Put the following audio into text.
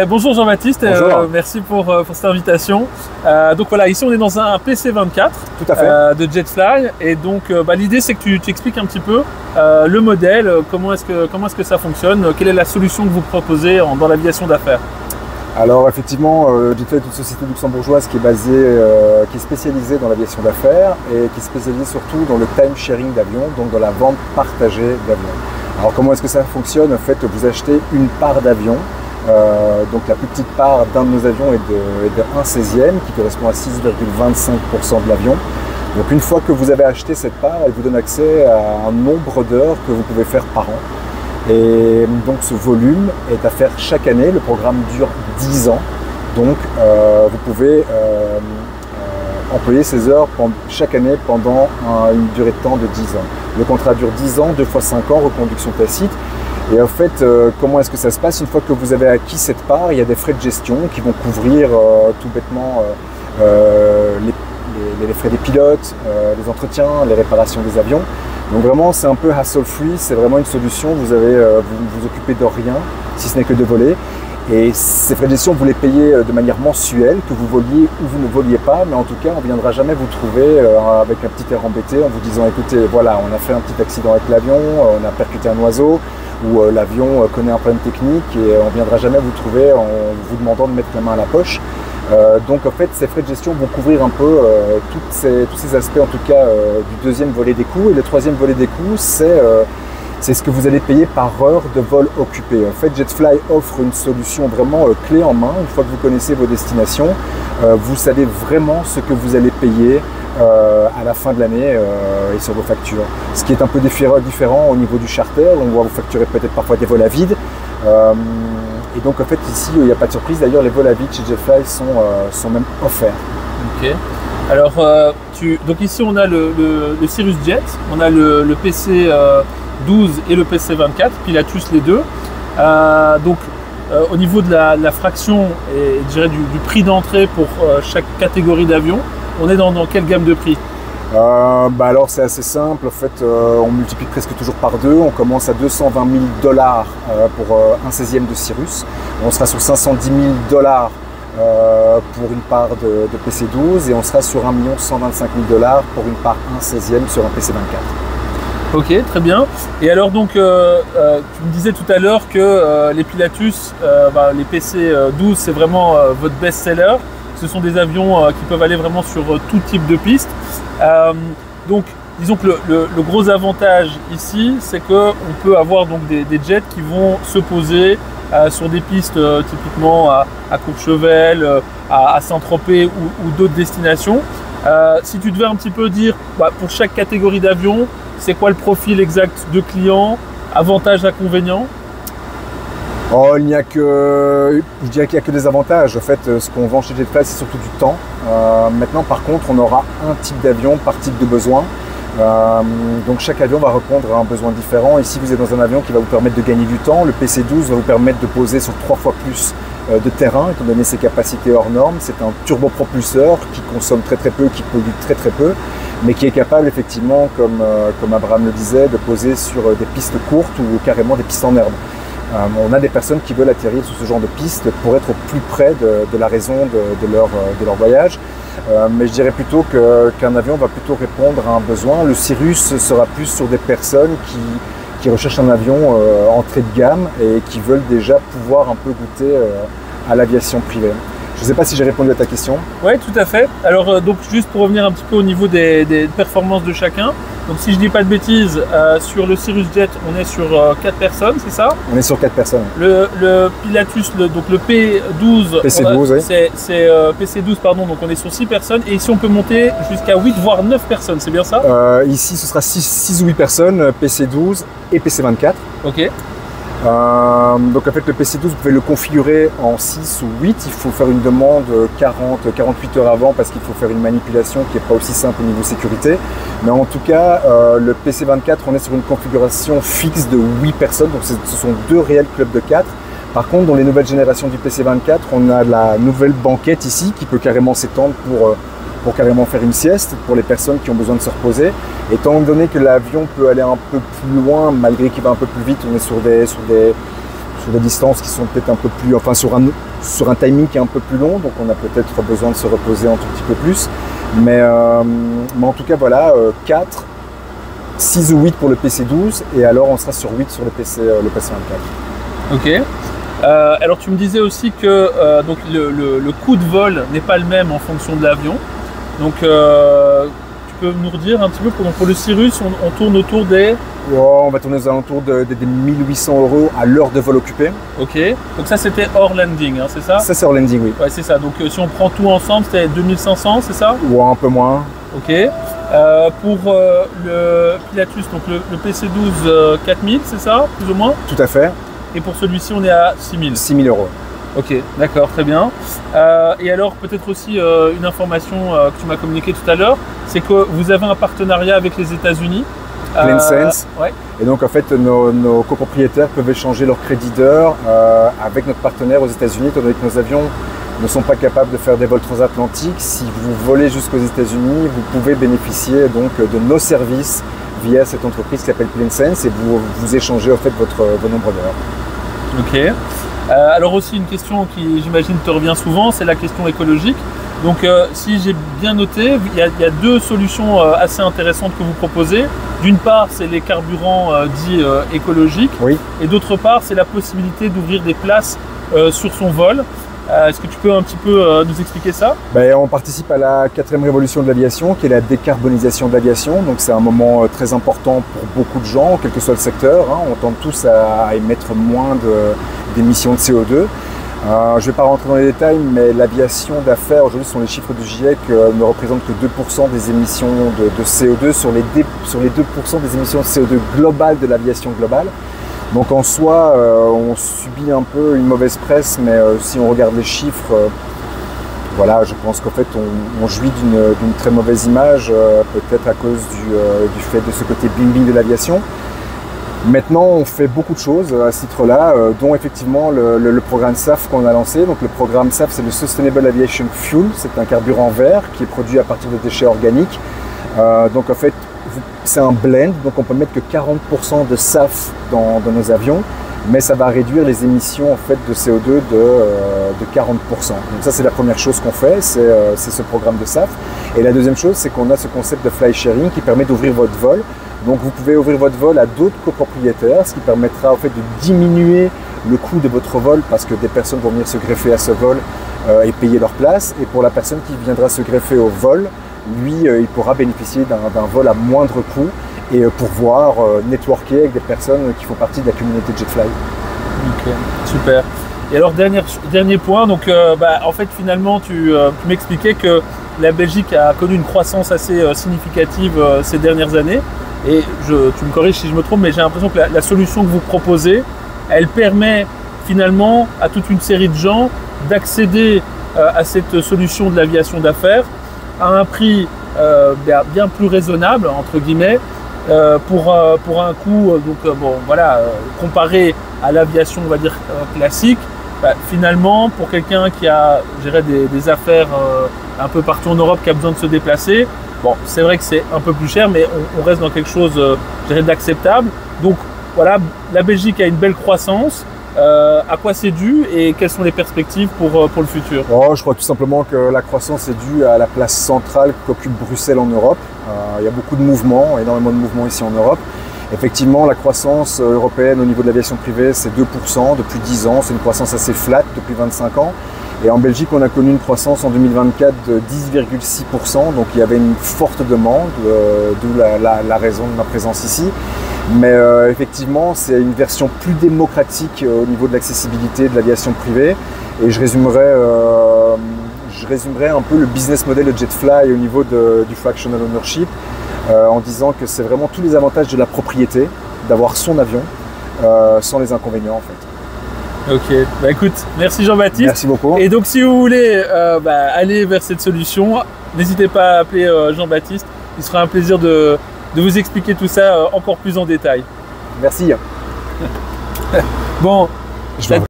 Bonjour Jean-Baptiste, merci pour cette invitation. Donc voilà, ici on est dans un PC24 Tout à fait. De Jetfly et donc l'idée c'est que tu expliques un petit peu le modèle, comment est-ce que ça fonctionne, quelle est la solution que vous proposez dans l'aviation d'affaires. Alors effectivement, Jetfly est une société luxembourgeoise qui est spécialisée dans l'aviation d'affaires et qui est spécialisée surtout dans le time sharing d'avions, donc dans la vente partagée d'avions. Alors comment est-ce que ça fonctionne? En fait, vous achetez une part d'avion. Donc la plus petite part d'un de nos avions est de 1/16e qui correspond à 6,25% de l'avion. Donc une fois que vous avez acheté cette part, elle vous donne accès à un nombre d'heures que vous pouvez faire par an. Et donc ce volume est à faire chaque année. Le programme dure 10 ans. Donc vous pouvez employer ces heures chaque année pendant une durée de temps de 10 ans. Le contrat dure 10 ans, 2 fois 5 ans, reconduction tacite. Et en fait, comment est-ce que ça se passe? Une fois que vous avez acquis cette part, il y a des frais de gestion qui vont couvrir tout bêtement les frais des pilotes, les entretiens, les réparations des avions. Donc vraiment, c'est un peu hassle-free, c'est vraiment une solution. Vous vous occupez de rien, si ce n'est que de voler. Et ces frais de gestion, vous les payez de manière mensuelle, que vous voliez ou vous ne voliez pas, mais en tout cas, on ne viendra jamais vous trouver avec un petit air embêté en vous disant écoutez, voilà, on a fait un petit accident avec l'avion, on a percuté un oiseau, ou l'avion connaît un problème technique et on ne viendra jamais vous trouver en vous demandant de mettre la main à la poche. Donc en fait, ces frais de gestion vont couvrir un peu tous ces aspects, en tout cas du deuxième volet des coûts. Et le troisième volet des coûts, c'est ce que vous allez payer par heure de vol occupé. En fait, Jetfly offre une solution vraiment clé en main. Une fois que vous connaissez vos destinations, vous savez vraiment ce que vous allez payer à la fin de l'année et sur vos factures. Ce qui est un peu différent au niveau du charter. On va vous facturer peut-être parfois des vols à vide. Et donc en fait ici, il n'y a pas de surprise. D'ailleurs, les vols à vide chez Jetfly sont même offerts. Ok. Alors, donc ici on a le Cirrus Jet, on a le PC 12 et le PC24, Pilatus les deux. Au niveau de la fraction et je dirais du prix d'entrée pour chaque catégorie d'avion, on est dans quelle gamme de prix? Alors c'est assez simple, en fait on multiplie presque toujours par deux, on commence à 220 000 $ pour 1/16e de Cirrus, on sera sur 510 000 $ pour une part de PC12 et on sera sur 1 125 000 $ pour une part 1/16e sur un PC24. Ok, très bien. Et alors donc, tu me disais tout à l'heure que les Pilatus, les PC12, c'est vraiment votre best-seller. Ce sont des avions qui peuvent aller vraiment sur tout type de piste. Donc, disons que le gros avantage ici, c'est qu'on peut avoir donc des jets qui vont se poser sur des pistes typiquement à Courchevel, à Saint-Tropez ou d'autres destinations. Si tu devais un petit peu dire pour chaque catégorie d'avion, c'est quoi le profil exact de client, avantages, inconvénients? Je dirais qu'il n'y a que des avantages. En fait, ce qu'on vend chez Jetfly, c'est surtout du temps. Maintenant, par contre, on aura un type d'avion par type de besoin. Donc chaque avion va répondre à un besoin différent. Ici, vous êtes dans un avion qui va vous permettre de gagner du temps. Le PC12 va vous permettre de poser sur 3 fois plus de terrain, étant donné ses capacités hors normes. C'est un turbopropulseur qui consomme très peu, qui pollue très peu, mais qui est capable effectivement, comme Abraham le disait, de poser sur des pistes courtes ou carrément des pistes en herbe. On a des personnes qui veulent atterrir sur ce genre de piste pour être au plus près de la raison de leur voyage. Mais je dirais plutôt qu'un avion va plutôt répondre à un besoin. Le Cirrus sera plus sur des personnes qui recherchent un avion entrée de gamme et qui veulent déjà pouvoir un peu goûter à l'aviation privée. Je ne sais pas si j'ai répondu à ta question. Oui, tout à fait. Alors, donc, juste pour revenir un petit peu au niveau des performances de chacun. Donc, si je ne dis pas de bêtises, sur le Cirrus Jet, on est sur 4 personnes, c'est ça? On est sur 4 personnes. Le Pilatus, donc le P12, PC12, oui. C'est PC12, pardon, donc on est sur 6 personnes. Et ici, on peut monter jusqu'à 8, voire 9 personnes, c'est bien ça? Ici, ce sera 6 ou 8 personnes, PC12 et PC24. Ok. Donc en fait le PC12 vous pouvez le configurer en 6 ou 8, il faut faire une demande 48 heures avant parce qu'il faut faire une manipulation qui n'est pas aussi simple au niveau sécurité, mais en tout cas le PC24 on est sur une configuration fixe de 8 personnes, donc ce sont 2 réels clubs de 4. Par contre dans les nouvelles générations du PC24 on a la nouvelle banquette ici qui peut carrément s'étendre pour carrément faire une sieste pour les personnes qui ont besoin de se reposer. Étant donné que l'avion peut aller un peu plus loin, malgré qu'il va un peu plus vite, on est sur sur des distances qui sont peut-être un peu plus, enfin sur un timing qui est un peu plus long, donc on a peut-être besoin de se reposer un tout petit peu plus. Mais en tout cas, voilà, 4, 6 ou 8 pour le PC12, et alors on sera sur 8 sur le PC24. Ok. Alors tu me disais aussi que donc le coût de vol n'est pas le même en fonction de l'avion. Donc tu peux nous redire un petit peu, pour le Cirrus, on tourne autour des... Oh, on va tourner aux alentours des 1800 € à l'heure de vol occupé. Ok, donc ça c'était hors landing, hein, c'est ça? Ça c'est hors landing, oui. Ouais, c'est ça, donc si on prend tout ensemble, c'était 2500, c'est ça? Ou un peu moins. Ok. Pour le Pilatus, donc le PC12 4000, c'est ça, plus ou moins? Tout à fait. Et pour celui-ci, on est à 6000. 6000 €. Ok, d'accord, très bien. Et alors, peut-être aussi une information que tu m'as communiquée tout à l'heure, c'est que vous avez un partenariat avec les États-Unis. PlaneSense. Ouais. Et donc, en fait, nos copropriétaires peuvent échanger leur crédit d'heure avec notre partenaire aux États-Unis, étant donné que nos avions ne sont pas capables de faire des vols transatlantiques. Si vous volez jusqu'aux États-Unis, vous pouvez bénéficier donc de nos services via cette entreprise qui s'appelle PlaneSense, et vous échangez en fait vos nombres d'heures. Ok. Alors aussi une question qui, j'imagine, te revient souvent, c'est la question écologique. Donc si j'ai bien noté, il y a deux solutions assez intéressantes que vous proposez. D'une part, c'est les carburants dits écologiques. Oui. Et d'autre part, c'est la possibilité d'ouvrir des places sur son vol. Est-ce que tu peux un petit peu nous expliquer ça? On participe à la 4e révolution de l'aviation, qui est la décarbonisation de l'aviation. Donc c'est un moment très important pour beaucoup de gens, quel que soit le secteur. On tend tous à émettre moins d'émissions de CO2. Je ne vais pas rentrer dans les détails, mais l'aviation d'affaires, aujourd'hui, ce sont les chiffres du GIEC, ne représentent que 2% des émissions de CO2 sur les 2% des émissions de CO2 globales de l'aviation globale. Donc en soi, on subit un peu une mauvaise presse, mais si on regarde les chiffres, voilà, je pense qu'en fait on jouit d'une très mauvaise image, peut-être à cause du fait de ce côté bling-bling de l'aviation. Maintenant, on fait beaucoup de choses à ce titre-là, dont effectivement le programme SAF qu'on a lancé. Donc le programme SAF, c'est le Sustainable Aviation Fuel, c'est un carburant vert qui est produit à partir de déchets organiques. Donc en fait, c'est un blend, donc on peut mettre que 40% de SAF dans nos avions, mais ça va réduire les émissions en fait, de CO2 de 40%. Donc ça, c'est la première chose qu'on fait, c'est ce programme de SAF. Et la deuxième chose, c'est qu'on a ce concept de fly sharing qui permet d'ouvrir votre vol. Donc vous pouvez ouvrir votre vol à d'autres copropriétaires, ce qui permettra en fait de diminuer le coût de votre vol, parce que des personnes vont venir se greffer à ce vol et payer leur place. Et pour la personne qui viendra se greffer au vol, lui, il pourra bénéficier d'un vol à moindre coût et pouvoir networker avec des personnes qui font partie de la communauté Jetfly. Ok, super. Et alors, dernier point, donc en fait finalement tu m'expliquais que la Belgique a connu une croissance assez significative ces dernières années. Et tu me corriges si je me trompe, mais j'ai l'impression que la solution que vous proposez, elle permet finalement à toute une série de gens d'accéder à cette solution de l'aviation d'affaires à un prix bien plus raisonnable, entre guillemets, pour un coût, comparé à l'aviation, on va dire, classique. Finalement, pour quelqu'un qui a des affaires un peu partout en Europe, qui a besoin de se déplacer, bon, c'est vrai que c'est un peu plus cher, mais on reste dans quelque chose d'acceptable. Donc voilà, la Belgique a une belle croissance. À quoi c'est dû et quelles sont les perspectives pour le futur? Je crois tout simplement que la croissance est due à la place centrale qu'occupe Bruxelles en Europe. Il y a beaucoup de mouvements, énormément de mouvements ici en Europe. Effectivement, la croissance européenne au niveau de l'aviation privée, c'est 2% depuis 10 ans. C'est une croissance assez flat depuis 25 ans. Et en Belgique, on a connu une croissance en 2024 de 10,6%. Donc il y avait une forte demande, d'où la raison de ma présence ici. Mais effectivement, c'est une version plus démocratique au niveau de l'accessibilité de l'aviation privée. Et je résumerai un peu le business model de Jetfly au niveau du fractional ownership, en disant que c'est vraiment tous les avantages de la propriété, d'avoir son avion, sans les inconvénients en fait. Ok, écoute, merci Jean-Baptiste. Merci beaucoup. Et donc si vous voulez aller vers cette solution, n'hésitez pas à appeler Jean-Baptiste. Il sera un plaisir de vous expliquer tout ça encore plus en détail. Merci. Bon,